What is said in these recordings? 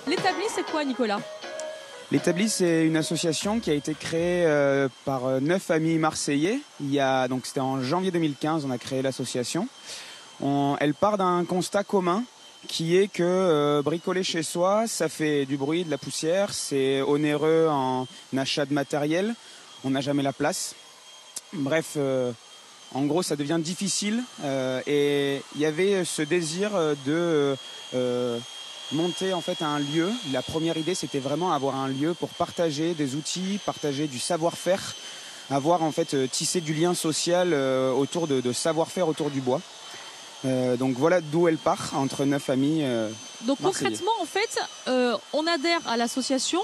L'établi, c'est quoi, Nicolas? L'établi, c'est une association qui a été créée par 9 amis marseillais. Donc c'était en janvier 2015, on a créé l'association. Elle part d'un constat commun qui est que bricoler chez soi, ça fait du bruit, de la poussière, c'est onéreux en achat de matériel, on n'a jamais la place. Bref, en gros, ça devient difficile et il y avait ce désir de monter en fait un lieu. La première idée, c'était vraiment avoir un lieu pour partager des outils, partager du savoir-faire, avoir en fait tissé du lien social autour de savoir-faire autour du bois. Donc voilà d'où elle part, entre 9 amis. Donc marseillais. concrètement, en fait, on adhère à l'association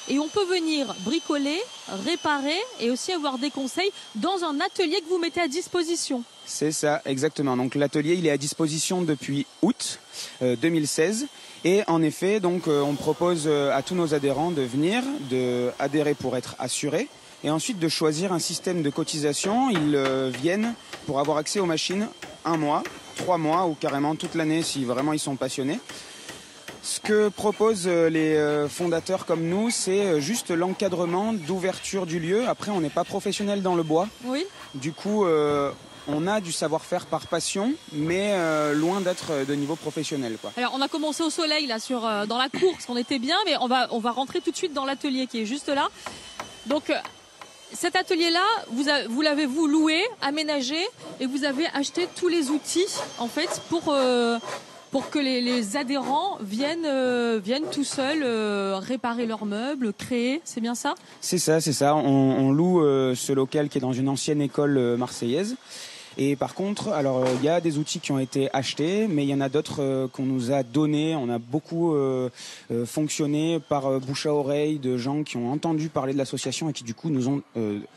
et on peut venir bricoler, réparer et aussi avoir des conseils dans un atelier que vous mettez à disposition. C'est ça, exactement. Donc l'atelier, il est à disposition depuis août 2016. Et en effet, donc on propose à tous nos adhérents de venir, d'adhérer pour être assurés. Et ensuite de choisir un système de cotisation. Ils viennent pour avoir accès aux machines 1 mois, 3 mois ou carrément toute l'année si vraiment ils sont passionnés. Ce que proposent les fondateurs comme nous, c'est juste l'encadrement d'ouverture du lieu. Après, on n'est pas professionnel dans le bois. Oui. Du coup, on a du savoir-faire par passion, mais loin d'être de niveau professionnel, quoi. Alors, on a commencé au soleil là dans la cour, parce qu'on était bien, mais on va rentrer tout de suite dans l'atelier qui est juste là. Donc, cet atelier-là, vous l'avez loué, aménagé, et vous avez acheté tous les outils en fait pour que les adhérents viennent tout seuls réparer leurs meubles, créer, c'est bien ça? C'est ça. On loue ce local qui est dans une ancienne école marseillaise. Et par contre, alors il y a des outils qui ont été achetés, mais il y en a d'autres qu'on nous a donnés. On a beaucoup fonctionné par bouche à oreille de gens qui ont entendu parler de l'association et qui du coup nous ont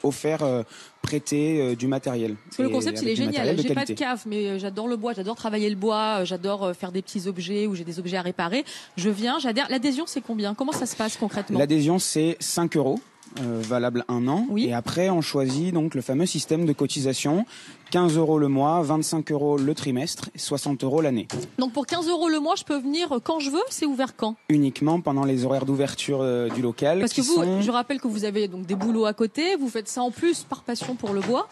offert, prêté du matériel. Parce que le concept il est génial. J'ai pas de cave, mais j'adore le bois, j'adore travailler le bois, j'adore faire des petits objets ou j'ai des objets à réparer. Je viens, j'adhère. L'adhésion c'est combien? Comment ça se passe concrètement? L'adhésion c'est 5 €. Valable 1 an. Oui. Et après, on choisit donc le fameux système de cotisation. 15 € le mois, 25 € le trimestre, et 60 € l'année. Donc pour 15 € le mois, je peux venir quand je veux. C'est ouvert quand? Uniquement pendant les horaires d'ouverture du local. Parce que je rappelle que vous avez donc des boulots à côté. Vous faites ça en plus par passion pour le bois.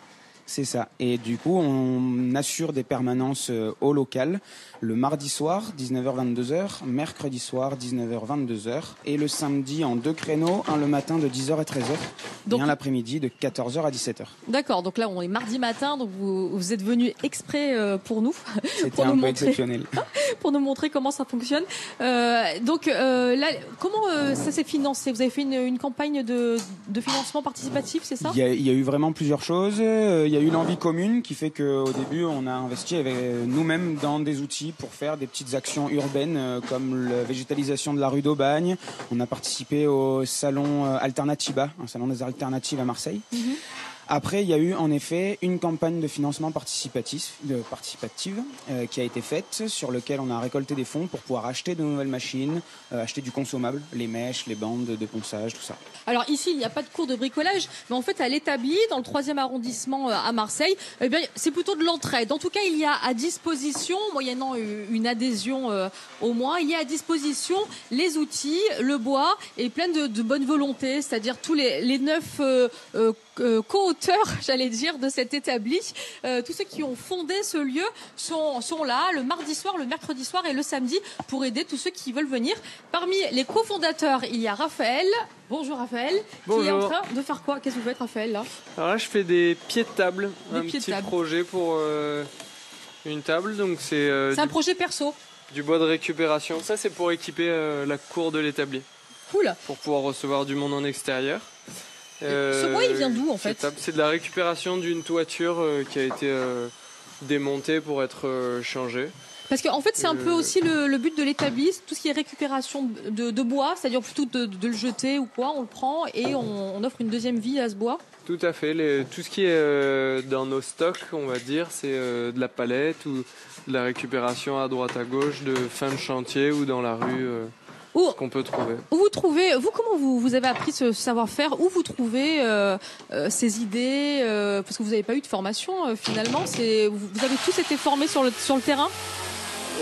C'est ça. Et du coup, on assure des permanences au local le mardi soir, 19h-22h, mercredi soir, 19h-22h, et le samedi en 2 créneaux, un le matin de 10h à 13h, donc, et un l'après-midi de 14h à 17h. D'accord, donc là on est mardi matin, donc vous êtes venu exprès pour nous. C'était un peu exceptionnel. Pour nous montrer comment ça fonctionne. Donc là, comment ça s'est financé? Vous avez fait une campagne de financement participatif, c'est ça? Il y a eu vraiment plusieurs choses. Il y a eu l'envie commune qui fait qu'au début, on a investi nous-mêmes dans des outils pour faire des petites actions urbaines comme la végétalisation de la rue d'Aubagne. On a participé au salon Alternatiba, un salon des alternatives à Marseille. Après, il y a eu en effet une campagne de financement participative qui a été faite, sur lequel on a récolté des fonds pour pouvoir acheter de nouvelles machines, acheter du consommable, les mèches, les bandes de ponçage, tout ça. Alors ici, il n'y a pas de cours de bricolage, mais en fait, à l'établi, dans le 3e arrondissement à Marseille, eh bien, c'est plutôt de l'entraide. En tout cas, il y a à disposition, moyennant une adhésion au mois, il y a à disposition les outils, le bois et plein de bonne volonté, c'est-à-dire tous les 9 co-auteurs, j'allais dire, de cet établi. Tous ceux qui ont fondé ce lieu sont là le mardi soir, le mercredi soir et le samedi pour aider tous ceux qui veulent venir. Parmi les cofondateurs, il y a Raphaël. Bonjour Raphaël. Bonjour. Qui est en train de faire quoi? Qu'est-ce que vous faites, Raphaël, là? Alors là, je fais des pieds de table, un petit projet pour une table. Donc c'est un projet perso. Du bois de récupération. Ça, c'est pour équiper la cour de l'établi. Cool. Pour pouvoir recevoir du monde en extérieur. Ce bois, il vient d'où en fait? C'est de la récupération d'une toiture qui a été démontée pour être changée. Parce qu'en fait, c'est un peu aussi le but de l'établi, tout ce qui est récupération de bois, c'est-à-dire plutôt de le jeter ou quoi, on le prend et on offre une deuxième vie à ce bois. Tout à fait. Tout ce qui est dans nos stocks, on va dire, c'est de la palette ou de la récupération à droite à gauche de fin de chantier ou dans la rue. Ce qu'on peut trouver. Comment vous avez appris ce savoir-faire? Où vous trouvez ces idées? Parce que vous n'avez pas eu de formation finalement. Vous avez tous été formés sur le terrain?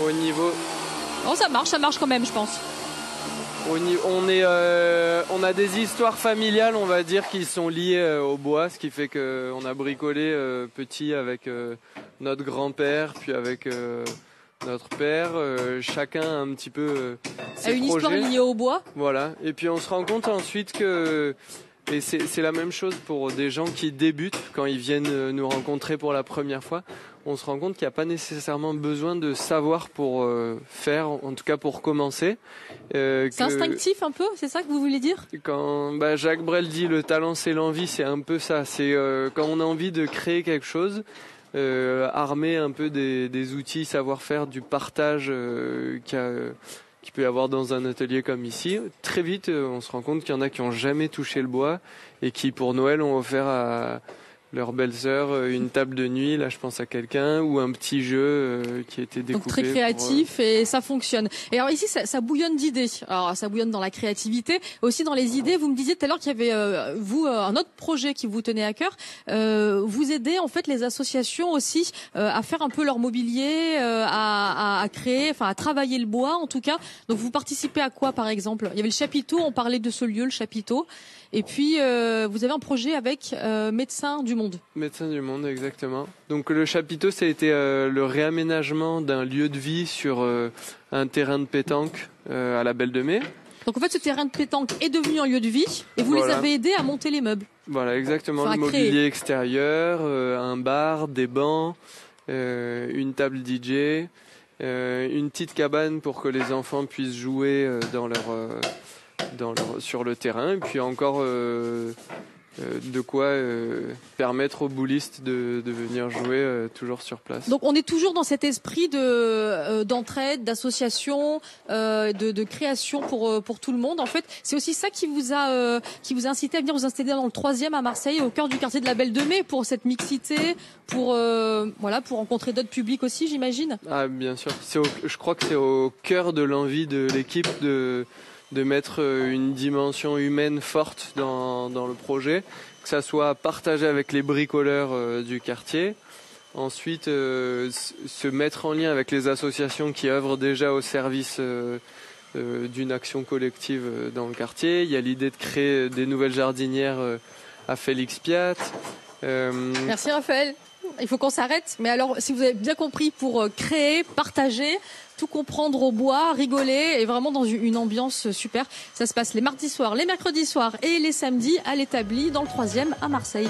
Au niveau... Oh, ça marche quand même, je pense. On a des histoires familiales, on va dire, qui sont liées au bois, ce qui fait qu'on a bricolé petit avec notre grand-père, puis avec notre père. Chacun un petit peu ses une projets. Histoire liée au bois. Voilà. Et puis on se rend compte ensuite que, et c'est la même chose pour des gens qui débutent, quand ils viennent nous rencontrer pour la première fois, on se rend compte qu'il n'y a pas nécessairement besoin de savoir pour faire, en tout cas pour commencer. C'est instinctif un peu, c'est ça que vous voulez dire? Quand Jacques Brel dit le talent c'est l'envie, c'est un peu ça. C'est quand on a envie de créer quelque chose, armer un peu des outils, savoir-faire, du partage qu'il peut y avoir dans un atelier comme ici. Très vite, on se rend compte qu'il y en a qui n'ont jamais touché le bois et qui, pour Noël, ont offert à leur belle-sœur une table de nuit, là je pense à quelqu'un, ou un petit jeu qui a été découpé. Donc très créatif et ça fonctionne. Et alors ici, ça bouillonne d'idées. Alors ça bouillonne dans la créativité, aussi dans les idées. Vous me disiez tout à l'heure qu'il y avait, un autre projet qui vous tenait à cœur. Vous aidez en fait les associations aussi à faire un peu leur mobilier, à créer, enfin à travailler le bois en tout cas. Donc vous participez à quoi par exemple? Il y avait le chapiteau, on parlait de ce lieu, le chapiteau. Et puis, vous avez un projet avec Médecins du Monde. Médecins du Monde, exactement. Donc le chapiteau, ça a été le réaménagement d'un lieu de vie sur un terrain de pétanque à la Belle de Mai. Donc en fait, ce terrain de pétanque est devenu un lieu de vie et vous les avez aidés à monter les meubles. Voilà, exactement. Le mobilier extérieur, un bar, des bancs, une table DJ, une petite cabane pour que les enfants puissent jouer sur le terrain, et puis encore de quoi permettre aux boulistes de venir jouer toujours sur place. Donc on est toujours dans cet esprit d'entraide, d'association, de création pour tout le monde. En fait, c'est aussi ça qui vous a incité à venir vous installer dans le 3e à Marseille, au cœur du quartier de la Belle de Mai, pour cette mixité, pour rencontrer d'autres publics aussi, j'imagine. Ah bien sûr. Je crois que c'est au cœur de l'envie de l'équipe de mettre une dimension humaine forte dans le projet, que ça soit partagé avec les bricoleurs du quartier, ensuite se mettre en lien avec les associations qui œuvrent déjà au service d'une action collective dans le quartier. Il y a l'idée de créer des nouvelles jardinières à Félix Piat. Merci Raphaël. Il faut qu'on s'arrête, mais alors si vous avez bien compris, pour créer, partager, tout comprendre au bois, rigoler et vraiment dans une ambiance super. Ça se passe les mardis soirs, les mercredis soirs et les samedis à l'Établi dans le 3e à Marseille.